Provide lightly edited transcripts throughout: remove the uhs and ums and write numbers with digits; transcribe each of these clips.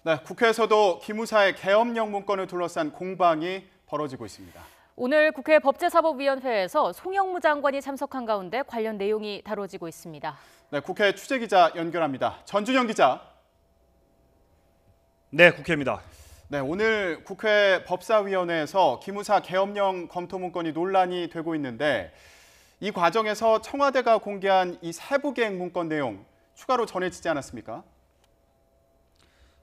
네, 국회에서도 기무사의 계엄령 문건을 둘러싼 공방이 벌어지고 있습니다. 오늘 국회 법제사법위원회에서 송영무 장관이 참석한 가운데 관련 내용이 다뤄지고 있습니다. 네, 국회 취재기자 연결합니다. 전준영 기자. 네, 국회입니다. 네, 오늘 국회 법사위원회에서 기무사 계엄령 검토 문건이 논란이 되고 있는데 이 과정에서 청와대가 공개한 이 세부 계획 문건 내용 추가로 전해지지 않았습니까?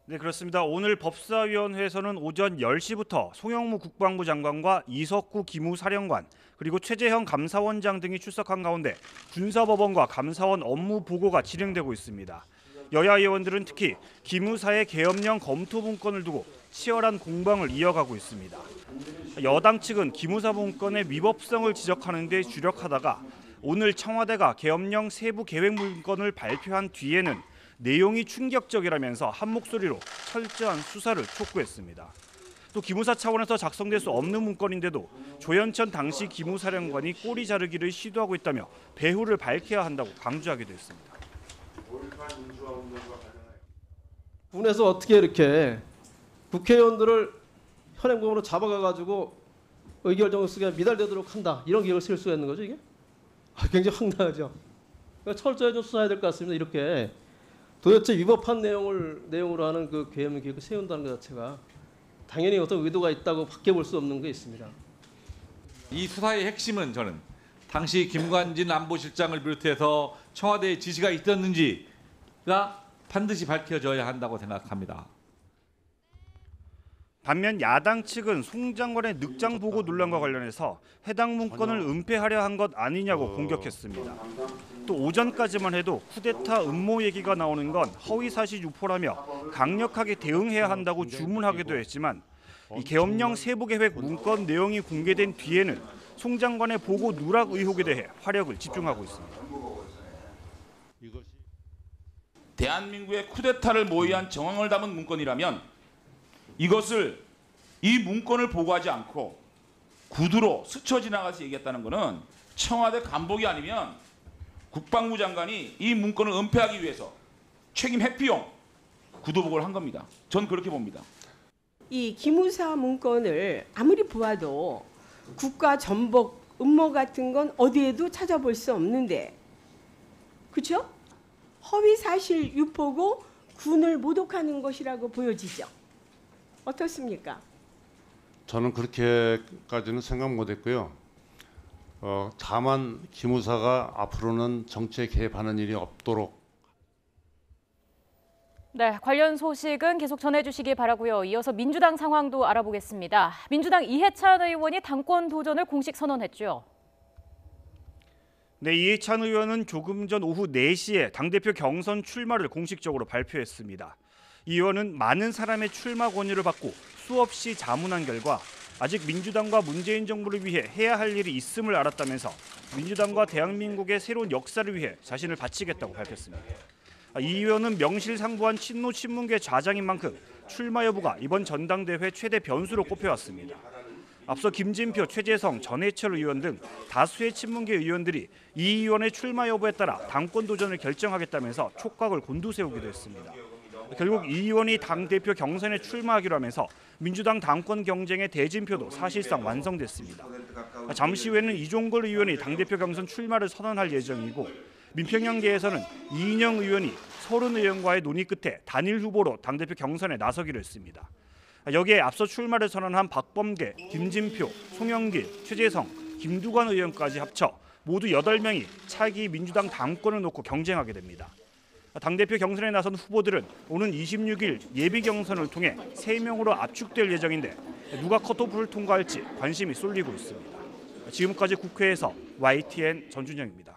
네, 그렇습니다. 오늘 법사위원회에서는 오전 10시부터 송영무 국방부 장관과 이석구 기무사령관 그리고 최재형 감사원장 등이 출석한 가운데 군사법원과 감사원 업무 보고가 진행되고 있습니다. 여야 의원들은 특히 기무사의 계엄령 검토 문건을 두고 치열한 공방을 이어가고 있습니다. 여당 측은 기무사 문건의 위법성을 지적하는 데 주력하다가 오늘 청와대가 계엄령 세부 계획 문건을 발표한 뒤에는 내용이 충격적이라면서 한 목소리로 철저한 수사를 촉구했습니다. 또 기무사 차원에서 작성될 수 없는 문건인데도 조현천 당시 기무사령관이 꼬리 자르기를 시도하고 있다며 배후를 밝혀야 한다고 강조하기도 했습니다. 군에서 어떻게 이렇게 국회의원들을 현행범으로 잡아가가지고 의결정을 쓰게 미달되도록 한다 이런 계획을 쓸 수가 있는 거죠 이게? 굉장히 황당하죠. 그러니까 철저히 좀 수사해야 될 것 같습니다. 이렇게 도대체 위법한 내용으로 하는 그 계엄 계획을 세운다는 것 자체가 당연히 어떤 의도가 있다고 밖에 볼 수 없는 게 있습니다. 이 수사의 핵심은 저는 당시 김관진 안보실장을 비롯해서 청와대의 지시가 있었는지가 반드시 밝혀져야 한다고 생각합니다. 반면 야당 측은 송 장관의 늑장 보고 논란과 관련해서 해당 문건을 은폐하려 한 것 아니냐고 공격했습니다. 또 오전까지만 해도 쿠데타 음모 얘기가 나오는 건 허위사실 유포라며 강력하게 대응해야 한다고 주문하기도 했지만 이 계엄령 세부계획 문건 내용이 공개된 뒤에는 송 장관의 보고 누락 의혹에 대해 화력을 집중하고 있습니다. 대한민국의 쿠데타를 모의한 정황을 담은 문건이라면 이 문건을 보고하지 않고 구두로 스쳐 지나가서 얘기했다는 것은 청와대 간복이 아니면 국방부 장관이 이 문건을 은폐하기 위해서 책임 회피용 구두복을 한 겁니다. 전 그렇게 봅니다. 이 기무사 문건을 아무리 보아도 국가 전복 음모 같은 건 어디에도 찾아볼 수 없는데, 그렇죠? 허위 사실 유포고 군을 모독하는 것이라고 보여지죠. 어떻습니까? 저는 그렇게까지는 생각 못했고요. 다만 기무사가 앞으로는 정치에 개입하는 일이 없도록. 네, 관련 소식은 계속 전해주시기 바라고요. 이어서 민주당 상황도 알아보겠습니다. 민주당 이해찬 의원이 당권 도전을 공식 선언했죠. 네, 이해찬 의원은 조금 전 오후 4시에 당대표 경선 출마를 공식적으로 발표했습니다. 이 의원은 많은 사람의 출마 권유를 받고 수없이 자문한 결과 아직 민주당과 문재인 정부를 위해 해야 할 일이 있음을 알았다면서 민주당과 대한민국의 새로운 역사를 위해 자신을 바치겠다고 밝혔습니다. 이 의원은 명실상부한 친노 친문계 좌장인 만큼 출마 여부가 이번 전당대회 최대 변수로 꼽혀왔습니다. 앞서 김진표, 최재성, 전해철 의원 등 다수의 친문계 의원들이 이 의원의 출마 여부에 따라 당권 도전을 결정하겠다면서 촉각을 곤두세우기도 했습니다. 결국 이 의원이 당대표 경선에 출마하기로 하면서 민주당 당권 경쟁의 대진표도 사실상 완성됐습니다. 잠시 후에는 이종걸 의원이 당대표 경선 출마를 선언할 예정이고 민평양계에서는 이인영 의원이 서른 의원과의 논의 끝에 단일 후보로 당대표 경선에 나서기로 했습니다. 여기에 앞서 출마를 선언한 박범계, 김진표, 송영길, 최재성, 김두관 의원까지 합쳐 모두 8명이 차기 민주당 당권을 놓고 경쟁하게 됩니다. 당대표 경선에 나선 후보들은 오는 26일 예비 경선을 통해 3명으로 압축될 예정인데 누가 컷오프를 통과할지 관심이 쏠리고 있습니다. 지금까지 국회에서 YTN 전준영입니다.